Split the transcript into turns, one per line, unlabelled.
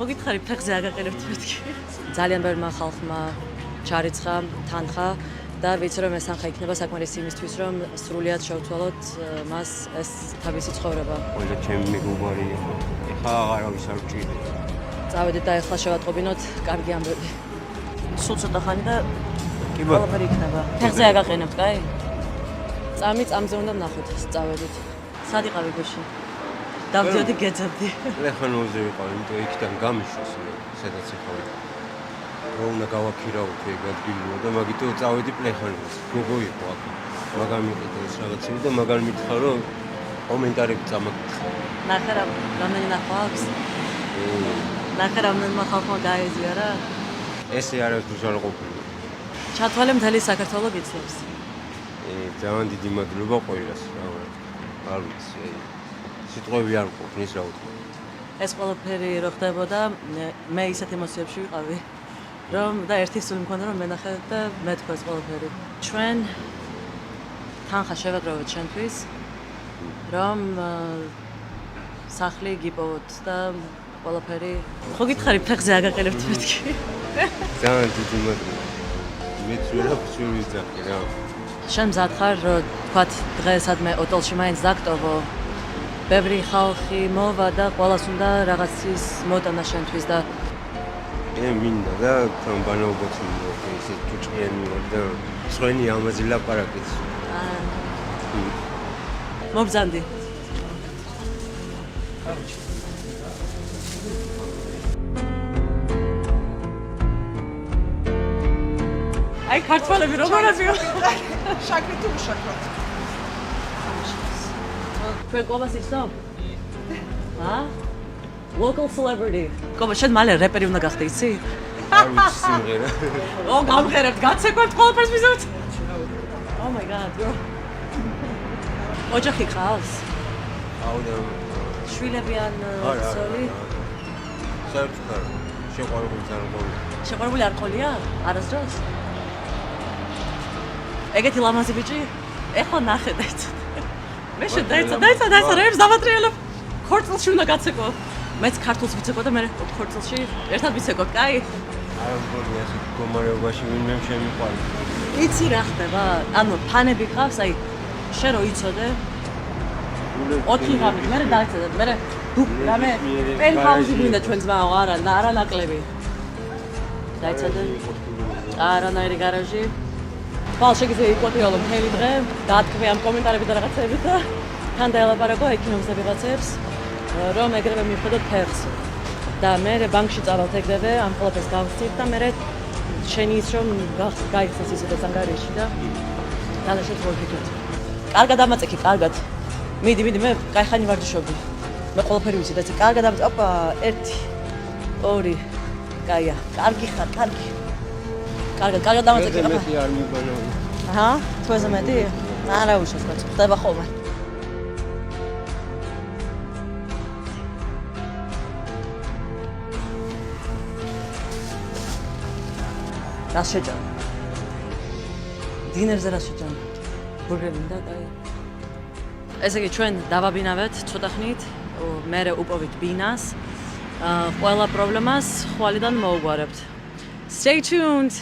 ხო გითხარით ფეხზე აგაყენებთ მეთქი. ძალიან ბევრმა ხალხმა ჩარიცხა თანხა და ვიცი რომ ეს თანხა იქნება საკმარისი იმისთვის რომ სრულიად შევცვალოთ მას ეს თავისი ცხოვრება.
ყველა ჩემი მეგობარი იყო. ეხლა აღარავის არ ვჭირდება.
წავედით და ეხლა შევატყობინოთ კარგი ამბები. სულ ცოტა ხანი და
კი ბატონო.
ყველაფერი იქნება. ფეხზე აგაყენებთ, კაი? წამზე უნდა ვნახოთ, წავედით. სად იყავი გუშინ? დავდიოდი გეძებდი.
ლეხანოზე ვიყავი, იმიტომ იქიდან გამიშოს, სადაც იყავი. რომ უნდა გავაქირავოთ ეგ ადგილია და მაგითო წავედი პლეხანოზე. გოგო იყო აქ. მაგამ მიყიდა ეს რაღაცები და მაგამ მითხრა რომ კომენტარები წამაგიხარ.
ნახე რა, რამდენი ნახვა აქვს? ნახე რამდენმა ხალხმა გაეზიარა?
ესე არასდროს არ ყოფილა.
ჩათვალე მთელი საქართველოს გიცნობს.
ძალიან დიდი მადლობა ყველას. არ ვიცი, სიტყვები არ მყოფნის რა ვთქვა.
ეს ყველაფერი რო ხდებოდა, მე ისეთ ემოციებში ვიყავი, რომ და ერთი სული მქონდა რომ მენახე და მეთქვა ეს ყველაფერი. ჩვენ თანხა შევაგროვოთ ჩვენთვის, რომ სახლი გიპოვოთ და ყველაფერი. ხო გითხარით ფეხზე აგაყენებთ მეთქი?
ძალიან დიდი მადლობა. მეც ვერაფერს ვერ ვიზახი რა.
შენ მზად ხარ, რომ თქვათ დღესადმე ოტელში მაინც დაგტოვო. ბევრი ხალხი მოვა და ყველას უნდა რაღაცის მოტანა შენთვის და
მინდა და თან ბანაობაც მინდა ესე ჭუჭყიანი ვარ და სხვენი ამაზე ლაპარაკიც.
მობრძანდი. აი ქართველები როგორ არიან?
შაქრი თუ უშაქრო?
თქვენ კობას იცნობ? ჰა? Local celebrity. კობა, შენ მალე რეპერი უნდა გახდე, იცი?
არ ვიცი სიმღერა.
გამღერებთ, გაცეკვებთ ყველაფერს მიზევთ. Oh my god, bro. ოჯახი ყავს?
აუდა.
შვილები ან ცოლი?
საერთოდ არ შეყვარებული არ მოვიდა.
შეყვარებული არ ყოლია? არასდროს? ეგეთი ლამაზი ბიჭი? ეხლა ნახე დაიცა. მე დაიცა რეებს დავატრიალებ. ქორწილში უნდა გაცეკო. მეც ქართულს ვიცეკო და მე ქორწილში ერთად ვიცეკო, კაი?
არ მგონია ეს მდგომარეობაში ვინმე შემიყვარდა.
იცი რა ხდება? ანუ ფანები ყავს, აი შენ რო იცოდე 4 ღამით, მე დაიცა, მე რამე პენტჰაუსი გვინდა ჩვენ ძმაო, არა ნაკლები. დაიცადე. არანაირი გარაჟი. ხვალ შეგიძლია იკვეთიალო მთელი დღე, დაათქვი ამ კომენტარები და რაღაცები და თან დაელაპარაკო ექინომზე ვიღაცებს, რომ ეგრევე მივხედოთ ფეხს. და მე ბანკში წავალთ ეგრევე, ამ ყველაფერს გავხსნით და მე შენი ის რომ გაიხსნას ისედაც ანგარიში და დადაშეთ ვორგიდოთ. კარგად ამაწექი, კარგად. მიდი, მე კაიხანი ვარჯიშობი. მე ყველაფერი ვიცი და კარგად ამაწექი. ოპა, 1 2 კაია, კარგი ხარ, კარგი. კარგად დამაწექი.
მეტი არ მიბანავი.
აჰა, თუეზე მეტი? არა უშავს, ხდება ხოლმე. რა შეჭამ? დინერზე რა შეჭამ? ბურგერი მინდა, კაი. ესე იგი ჩვენ დავაბინავეთ ცოტა ხნით, მე უპოვით ბინას. ყველა პრობლემას ხვალიდან მოუგვარებთ. Stay tuned.